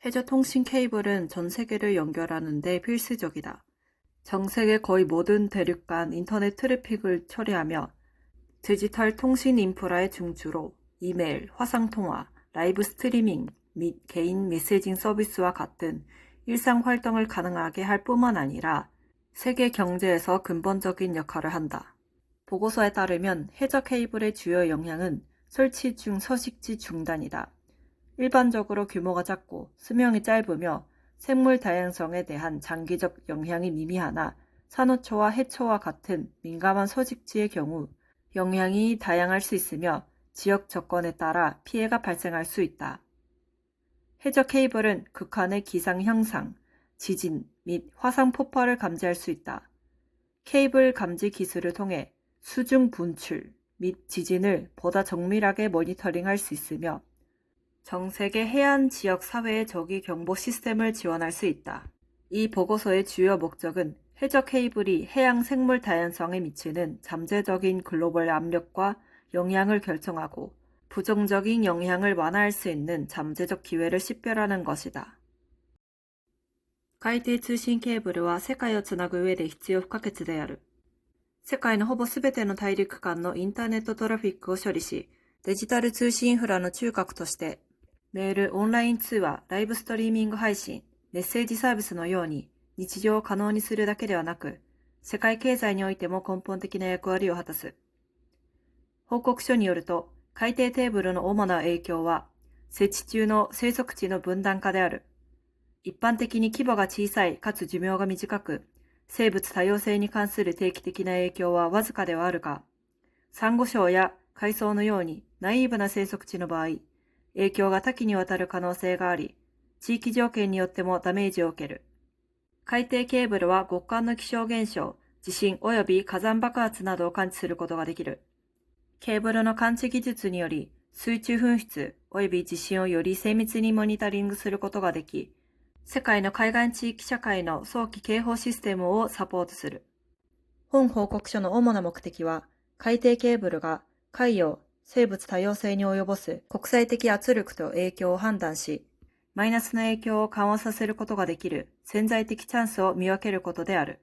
해저 통신 케이블은 전 세계를 연결하는 데 필수적이다. 전 세계 거의 모든 대륙 간 인터넷 트래픽을 처리하며 디지털 통신 인프라의 중추로 이메일, 화상통화, 라이브 스트리밍 및 개인 메시징 서비스와 같은 일상 활동을 가능하게 할 뿐만 아니라 세계 경제에서 근본적인 역할을 한다. 보고서에 따르면 해저 케이블의 주요 영향은 설치 중 서식지 중단이다. 일반적으로 규모가 작고 수명이 짧으며 생물 다양성에 대한 장기적 영향이 미미하나 산호초와 해초와 같은 민감한 서식지의 경우 영향이 다양할 수 있으며 지역 조건에 따라 피해가 발생할 수 있다. 해저 케이블은 극한의 기상 현상, 지진 및 화산 폭발을 감지할 수 있다. 케이블 감지 기술을 통해 수중 분출 및 지진을 보다 정밀하게 모니터링할 수 있으며 전 세계 해안 지역 사회의 저기 경보 시스템을 지원할 수 있다. 이 보고서의 주요 목적은 해저 케이블이 해양 생물 다양성에 미치는 잠재적인 글로벌 압력과 영향을 결정하고 부정적인 영향을 완화할 수 있는 잠재적 기회를 식별하는 것이다. 海底通信ケーブルは世界をつなぐ上で必要不可欠である。世界のほぼすべての大陸間のインターネットトラフィックを処理し、デジタル通信インフラの中核として、メール、オンライン通話、ライブストリーミング配信、メッセージサービスのように日常を可能にするだけではなく、世界経済においても根本的な役割を果たす。報告書によると、海底テーブルの主な影響は、設置中の生息地の分断化である。一般的に規模が小さいかつ寿命が短く、生物多様性に関する定期的な影響はわずかではあるが、サンゴ礁や海藻のようにナイーブな生息地の場合、影響が多岐にわたる可能性があり、地域条件によってもダメージを受ける。海底ケーブルは極寒の気象現象、地震及び火山爆発などを感知することができる。ケーブルの感知技術により、水中噴出及び地震をより精密にモニタリングすることができ、世界の海岸地域社会の早期警報システムをサポートする。本報告書の主な目的は、海底ケーブルが海洋、生物多様性に及ぼす国際的圧力と影響を判断し、マイナスの影響を緩和させることができる潜在的チャンスを見分けることである。